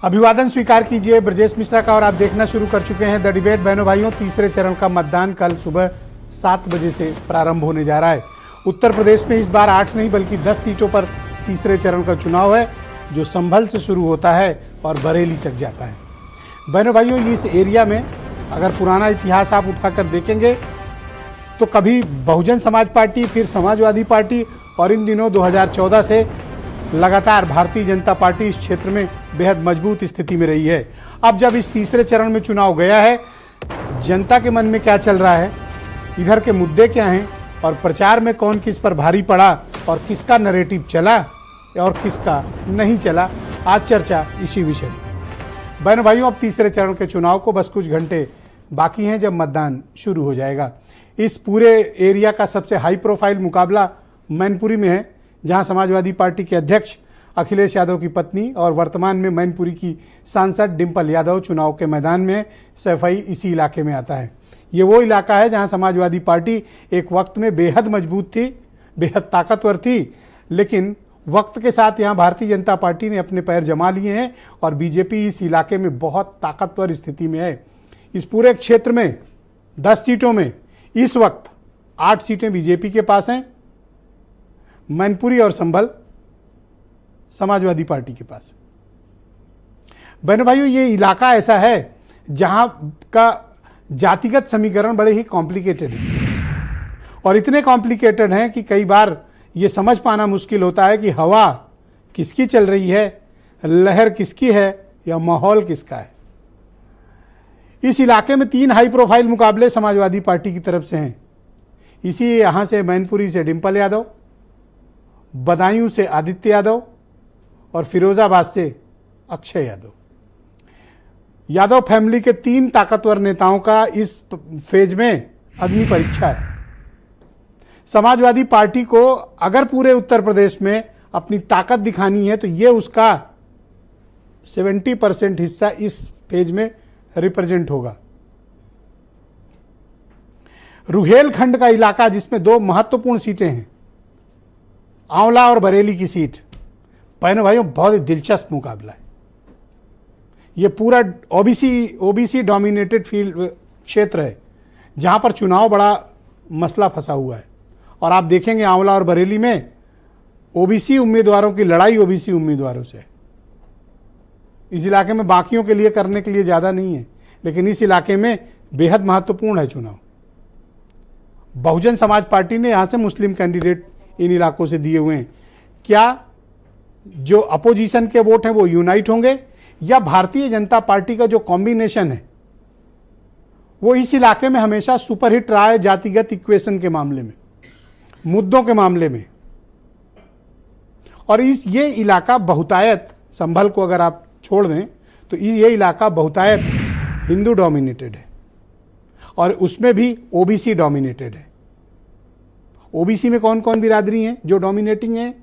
अभिवादन स्वीकार कीजिए ब्रजेश मिश्रा का और आप देखना शुरू कर चुके हैं द डिबेट। बहनों भाइयों, तीसरे चरण का मतदान कल सुबह 7 बजे से प्रारंभ होने जा रहा है। उत्तर प्रदेश में इस बार 8 नहीं बल्कि 10 सीटों पर तीसरे चरण का चुनाव है, जो संभल से शुरू होता है और बरेली तक जाता है। बहनों भाइयों, इस एरिया में अगर पुराना इतिहास आप उठाकर देखेंगे तो कभी बहुजन समाज पार्टी, फिर समाजवादी पार्टी और इन दिनों 2014 से लगातार भारतीय जनता पार्टी इस क्षेत्र में बेहद मजबूत स्थिति में रही है। अब जब इस तीसरे चरण में चुनाव गया है, जनता के मन में क्या चल रहा है, इधर के मुद्दे क्या हैं और प्रचार में कौन किस पर भारी पड़ा और किसका नैरेटिव चला और किसका नहीं चला, आज चर्चा इसी विषय में। बहनों भाइयों, अब तीसरे चरण के चुनाव को बस कुछ घंटे बाकी हैं जब मतदान शुरू हो जाएगा। इस पूरे एरिया का सबसे हाई प्रोफाइल मुकाबला मैनपुरी में है, जहां समाजवादी पार्टी के अध्यक्ष अखिलेश यादव की पत्नी और वर्तमान में मैनपुरी की सांसद डिंपल यादव चुनाव के मैदान में। सैफई इसी इलाके में आता है। ये वो इलाका है जहां समाजवादी पार्टी एक वक्त में बेहद मजबूत थी, बेहद ताकतवर थी, लेकिन वक्त के साथ यहां भारतीय जनता पार्टी ने अपने पैर जमा लिए हैं और बीजेपी इस इलाके में बहुत ताकतवर स्थिति में है। इस पूरे क्षेत्र में 10 सीटों में इस वक्त 8 सीटें बीजेपी के पास हैं, मैनपुरी और संभल समाजवादी पार्टी के पास। बहनों भाइयों, ये इलाका ऐसा है जहां का जातिगत समीकरण बड़े ही कॉम्प्लिकेटेड है और इतने कॉम्प्लिकेटेड हैं कि कई बार ये समझ पाना मुश्किल होता है कि हवा किसकी चल रही है, लहर किसकी है या माहौल किसका है। इस इलाके में 3 हाई प्रोफाइल मुकाबले समाजवादी पार्टी की तरफ से हैं। इसी यहां से मैनपुरी से डिंपल यादव, बदायूं से आदित्य यादव और फिरोजाबाद से अक्षय यादव। यादव फैमिली के 3 ताकतवर नेताओं का इस फेज में अग्नि परीक्षा है। समाजवादी पार्टी को अगर पूरे उत्तर प्रदेश में अपनी ताकत दिखानी है तो ये उसका 70% हिस्सा इस फेज में रिप्रेजेंट होगा। रुहेलखंड का इलाका जिसमें 2 महत्वपूर्ण सीटें हैं, आंवला और बरेली की सीट। बहनों भाइयों, बहुत ही दिलचस्प मुकाबला है। यह पूरा ओबीसी डोमिनेटेड फील्ड क्षेत्र है जहां पर चुनाव बड़ा मसला फंसा हुआ है और आप देखेंगे आंवला और बरेली में ओबीसी उम्मीदवारों की लड़ाई ओबीसी उम्मीदवारों से। इस इलाके में बाकियों के लिए करने के लिए ज़्यादा नहीं है, लेकिन इस इलाके में बेहद महत्वपूर्ण है चुनाव। बहुजन समाज पार्टी ने यहाँ से मुस्लिम कैंडिडेट इन इलाकों से दिए हुए हैं। क्या जो अपोजिशन के वोट हैं वो यूनाइट होंगे या भारतीय जनता पार्टी का जो कॉम्बिनेशन है वो इस इलाके में हमेशा सुपरहिट रहा है जातिगत इक्वेशन के मामले में, मुद्दों के मामले में। और ये इलाका बहुतायत, संभल को अगर आप छोड़ दें तो ये इलाका बहुतायत हिंदू डोमिनेटेड है और उसमें भी ओबीसी डोमिनेटेड है। ओबीसी में कौन कौन बिरादरी हैं जो डोमिनेटिंग है?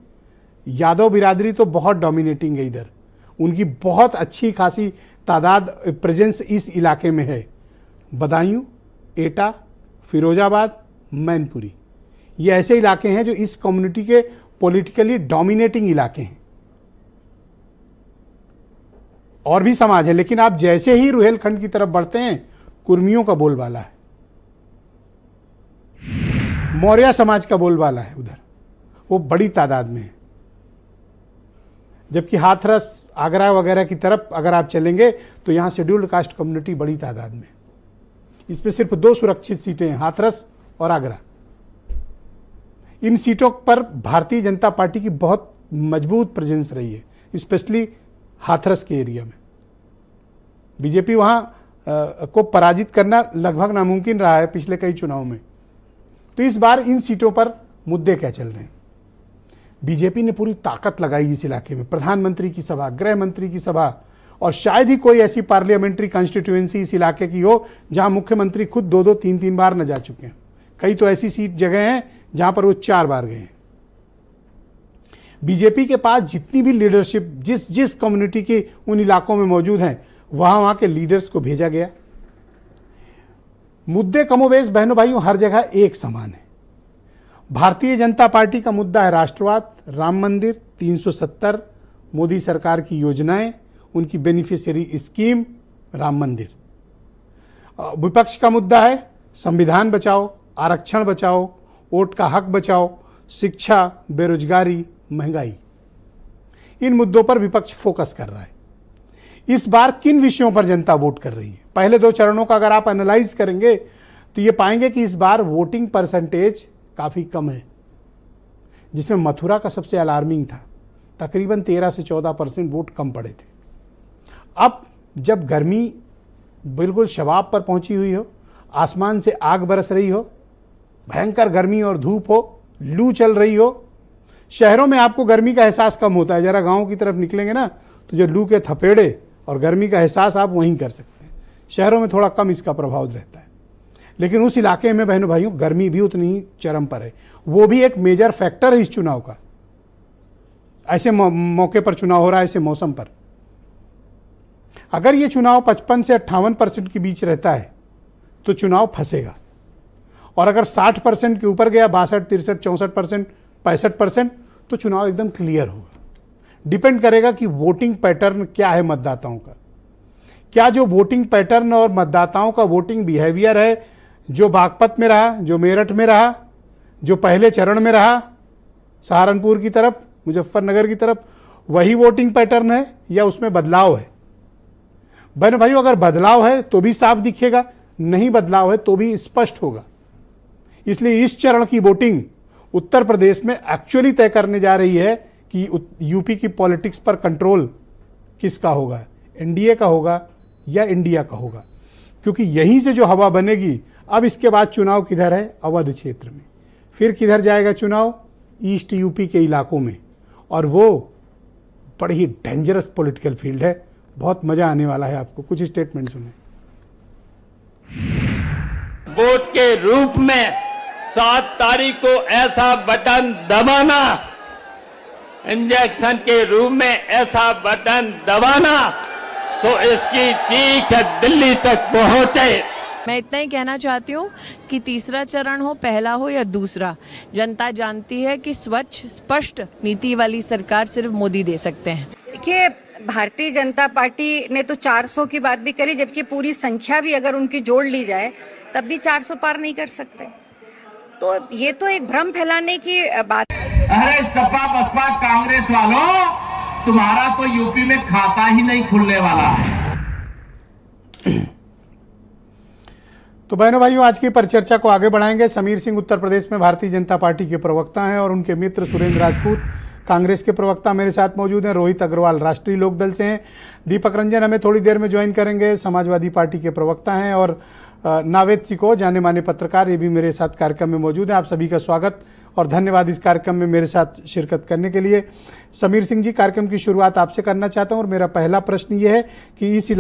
यादव बिरादरी तो बहुत डोमिनेटिंग है इधर, उनकी बहुत अच्छी खासी तादाद प्रेजेंस इस इलाके में है। बदायूं, एटा, फिरोजाबाद, मैनपुरी, ये ऐसे इलाके हैं जो इस कम्युनिटी के पॉलिटिकली डोमिनेटिंग इलाके हैं। और भी समाज है, लेकिन आप जैसे ही रुहेलखंड की तरफ बढ़ते हैं कुर्मियों का बोलबाला है, मौर्य समाज का बोलबाला है उधर, वो बड़ी तादाद में है। जबकि हाथरस, आगरा वगैरह की तरफ अगर आप चलेंगे तो यहाँ शेड्यूल्ड कास्ट कम्युनिटी बड़ी तादाद में। इसमें सिर्फ 2 सुरक्षित सीटें हैं, हाथरस और आगरा। इन सीटों पर भारतीय जनता पार्टी की बहुत मजबूत प्रेजेंस रही है, स्पेशली हाथरस के एरिया में। बीजेपी वहाँ को पराजित करना लगभग नामुमकिन रहा है पिछले कई चुनाव में। तो इस बार इन सीटों पर मुद्दे क्या चल रहे हैं? बीजेपी ने पूरी ताकत लगाई इस इलाके में, प्रधानमंत्री की सभा, गृह मंत्री की सभा, और शायद ही कोई ऐसी पार्लियामेंट्री कॉन्स्टिट्यूएंसी इस इलाके की हो जहां मुख्यमंत्री खुद 2-2, 3-3 बार न जा चुके हैं। कई तो ऐसी सीट जगह हैं जहां पर वो 4 बार गए हैं। बीजेपी के पास जितनी भी लीडरशिप जिस कम्युनिटी की उन इलाकों में मौजूद हैं, वहां के लीडर्स को भेजा गया। मुद्दे कमोबेश बहनों भाइयों हर जगह एक समान है। भारतीय जनता पार्टी का मुद्दा है राष्ट्रवाद, राम मंदिर, 370, मोदी सरकार की योजनाएं उनकी बेनिफिशियरी स्कीम राम मंदिर। विपक्ष का मुद्दा है संविधान बचाओ, आरक्षण बचाओ, वोट का हक बचाओ, शिक्षा, बेरोजगारी, महंगाई। इन मुद्दों पर विपक्ष फोकस कर रहा है। इस बार किन विषयों पर जनता वोट कर रही है? पहले 2 चरणों का अगर आप एनालाइज करेंगे तो ये पाएंगे कि इस बार वोटिंग परसेंटेज काफी कम है, जिसमें मथुरा का सबसे अलार्मिंग था, तकरीबन 13 से 14% वोट कम पड़े थे। अब जब गर्मी बिल्कुल शबाब पर पहुंची हुई हो, आसमान से आग बरस रही हो, भयंकर गर्मी और धूप हो, लू चल रही हो, शहरों में आपको गर्मी का एहसास कम होता है। जरा गांव की तरफ निकलेंगे ना तो जो लू के थपेड़े और गर्मी का एहसास आप वहीं कर सकते हैं। शहरों में थोड़ा कम इसका प्रभाव रहता है, लेकिन उस इलाके में बहनों भाइयों गर्मी भी उतनी ही चरम पर है। वो भी एक मेजर फैक्टर है इस चुनाव का। ऐसे मौके पर चुनाव हो रहा है, ऐसे मौसम पर। अगर ये चुनाव 55 से 58% के बीच रहता है तो चुनाव फंसेगा, और अगर 60% के ऊपर गया, 62, 63, 64%, 65%, तो चुनाव एकदम क्लियर होगा। डिपेंड करेगा कि वोटिंग पैटर्न क्या है मतदाताओं का। क्या जो वोटिंग पैटर्न और मतदाताओं का वोटिंग बिहेवियर है, जो बागपत में रहा, जो मेरठ में रहा, जो पहले चरण में रहा सहारनपुर की तरफ, मुजफ्फरनगर की तरफ, वही वोटिंग पैटर्न है या उसमें बदलाव है? बहन भाइयों, अगर बदलाव है तो भी साफ दिखेगा, नहीं बदलाव है तो भी स्पष्ट होगा। इसलिए इस चरण की वोटिंग उत्तर प्रदेश में एक्चुअली तय करने जा रही है कि यूपी की पॉलिटिक्स पर कंट्रोल किसका होगा, एनडीए का होगा या इंडिया का होगा। क्योंकि यहीं से जो हवा बनेगी, अब इसके बाद चुनाव किधर है? अवध क्षेत्र में। फिर किधर जाएगा चुनाव? ईस्ट यूपी के इलाकों में, और वो बड़ी ही डेंजरस पॉलिटिकल फील्ड है। बहुत मजा आने वाला है आपको। कुछ स्टेटमेंट सुने। वोट के रूप में 7 तारीख को ऐसा बटन दबाना, इंजेक्शन के रूप में ऐसा बटन दबाना तो इसकी चीख दिल्ली तक पहुंचे। मैं इतना ही कहना चाहती हूँ कि तीसरा चरण हो, पहला हो या दूसरा, जनता जानती है कि स्वच्छ स्पष्ट नीति वाली सरकार सिर्फ मोदी दे सकते हैं। देखिए, भारतीय जनता पार्टी ने तो 400 की बात भी करी, जबकि पूरी संख्या भी अगर उनकी जोड़ ली जाए तब भी 400 पार नहीं कर सकते। तो ये तो एक भ्रम फैलाने की बात। अरे सपा बसपा कांग्रेस वालों, तुम्हारा तो यूपी में खाता ही नहीं खुलने वाला है। तो बहनों भाइयों, आज की परिचर्चा को आगे बढ़ाएंगे। समीर सिंह उत्तर प्रदेश में भारतीय जनता पार्टी के प्रवक्ता हैं और उनके मित्र सुरेंद्र राजपूत कांग्रेस के प्रवक्ता मेरे साथ मौजूद हैं। रोहित अग्रवाल राष्ट्रीय लोकदल से हैं। दीपक रंजन हमें थोड़ी देर में ज्वाइन करेंगे, समाजवादी पार्टी के प्रवक्ता हैं। और नावेद सिको, जाने माने पत्रकार, ये भी मेरे साथ कार्यक्रम में मौजूद है। आप सभी का स्वागत और धन्यवाद इस कार्यक्रम में मेरे साथ शिरकत करने के लिए। समीर सिंह जी, कार्यक्रम की शुरुआत आपसे करना चाहता हूँ और मेरा पहला प्रश्न ये है कि इस